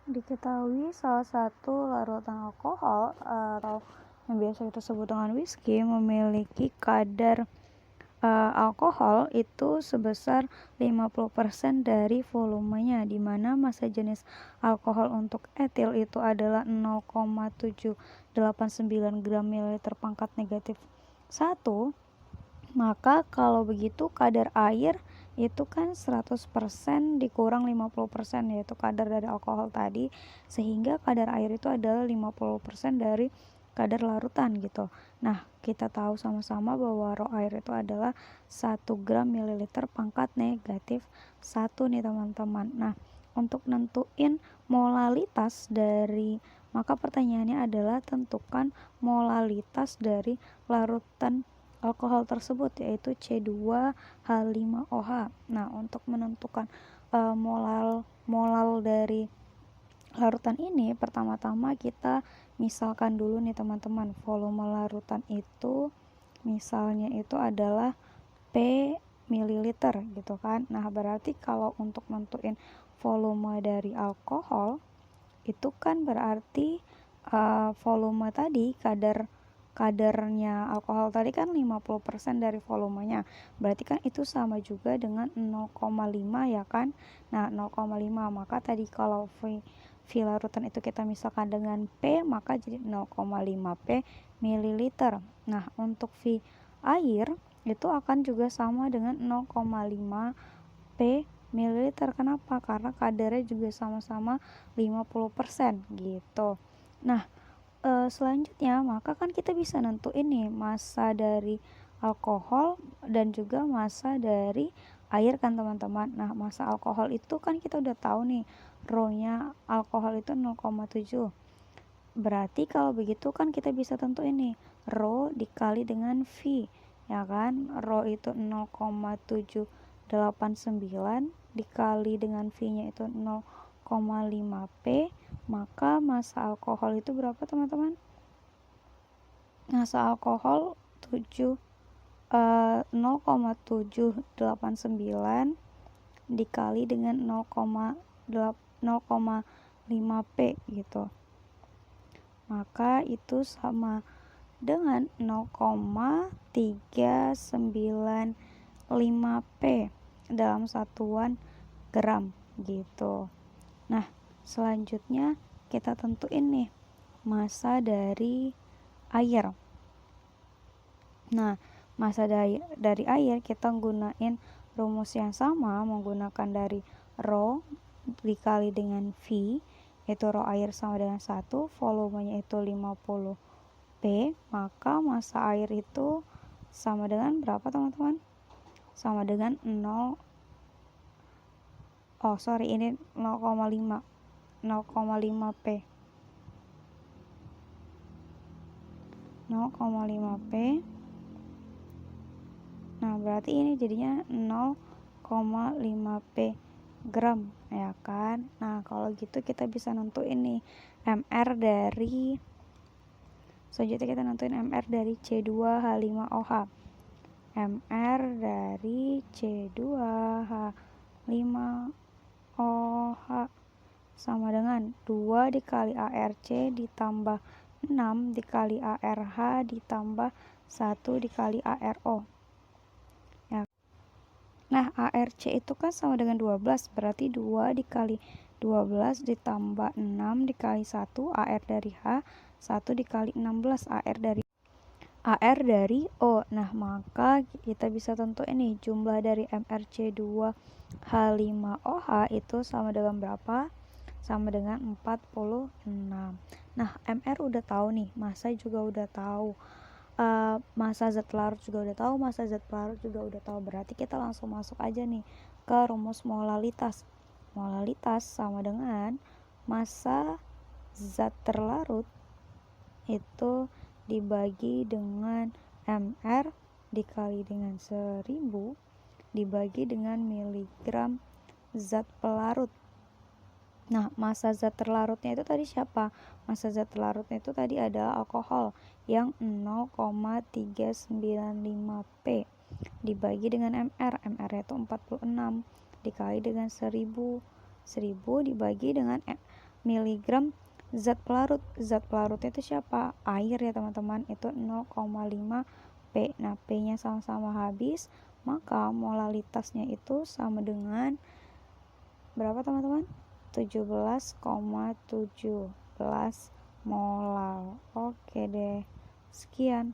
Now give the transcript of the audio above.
Diketahui salah satu larutan alkohol atau yang biasa kita sebut dengan whisky memiliki kadar alkohol itu sebesar 50% dari volumenya, di mana massa jenis alkohol untuk etil itu adalah 0,789 gram mililiter pangkat negatif 1. Maka kalau begitu kadar air itu kan 100% dikurang 50%, yaitu kadar dari alkohol tadi, sehingga kadar air itu adalah 50% dari kadar larutan gitu. Nah, kita tahu sama-sama bahwa rho air itu adalah 1 gram mililiter pangkat negatif 1 nih teman-teman. Nah, untuk nentuin molalitas dari, maka pertanyaannya adalah tentukan molalitas dari larutan alkohol tersebut, yaitu C2H5OH. Nah, untuk menentukan molal dari larutan ini, pertama-tama kita misalkan dulu nih teman-teman, volume larutan itu misalnya itu adalah P mililiter gitu kan. Nah, berarti kalau untuk nentuin volume dari alkohol itu kan berarti volume tadi, kadarnya alkohol tadi kan 50% dari volumenya. Berarti kan itu sama juga dengan 0,5 ya kan. Nah, 0,5, maka tadi kalau V larutan itu kita misalkan dengan P, maka jadi 0,5 P mililiter. Nah, untuk V air itu akan juga sama dengan 0,5 P mililiter. Kenapa? Karena kadarnya juga sama-sama 50% gitu. Nah, selanjutnya maka kan kita bisa nentuin nih massa dari alkohol dan juga massa dari air kan teman-teman. Nah, massa alkohol itu kan kita udah tahu nih, rho-nya alkohol itu 0,7. Berarti kalau begitu kan kita bisa tentuin nih rho dikali dengan V, ya kan. Rho itu 0,789 dikali dengan V-nya itu 0,5 P, maka massa alkohol itu berapa teman-teman? Massa alkohol 0,789 dikali dengan 0,5 P gitu. Maka itu sama dengan 0,395 P dalam satuan gram gitu. Nah, selanjutnya kita tentuin nih massa dari air. Nah, massa dari air kita gunain rumus yang sama, menggunakan dari rho dikali dengan V, yaitu rho air sama dengan 1, volumenya itu 50 P, maka massa air itu sama dengan berapa teman-teman? Sama dengan 0,5 P. 0,5 P. Nah, berarti ini jadinya 0,5 P gram, ya kan. Nah, kalau gitu kita bisa nentuin nih MR dari, selanjutnya kita nentuin MR dari C2H5OH. MR dari C2H5OH sama dengan 2 dikali ARC ditambah 6 dikali ARH ditambah 1 dikali ARO. Ya. Nah, ARC itu kan sama dengan 12, berarti 2 dikali 12 ditambah 6 dikali 1 AR dari H, 1 dikali 16 AR dari O. Nah, maka kita bisa tentu ini jumlah dari MRC2H5OH itu sama dengan berapa? Sama dengan 46. Nah, MR udah tahu nih, massa juga udah tahu, massa zat larut juga udah tahu, massa zat pelarut juga udah tahu. Berarti kita langsung masuk aja nih ke rumus molalitas. Molalitas sama dengan massa zat terlarut itu dibagi dengan MR dikali dengan 1000 dibagi dengan miligram zat pelarut. Nah, massa zat terlarutnya itu tadi siapa? Massa zat terlarutnya itu tadi adalah alkohol yang 0,395 P dibagi dengan MR. MR itu 46 dikali dengan 1000. 1000 dibagi dengan miligram zat pelarut. Zat pelarutnya itu siapa? Air ya teman-teman, itu 0,5 P. Nah, P-nya sama-sama habis, maka molalitasnya itu sama dengan berapa teman-teman? 17,17 molal. Oke deh, sekian.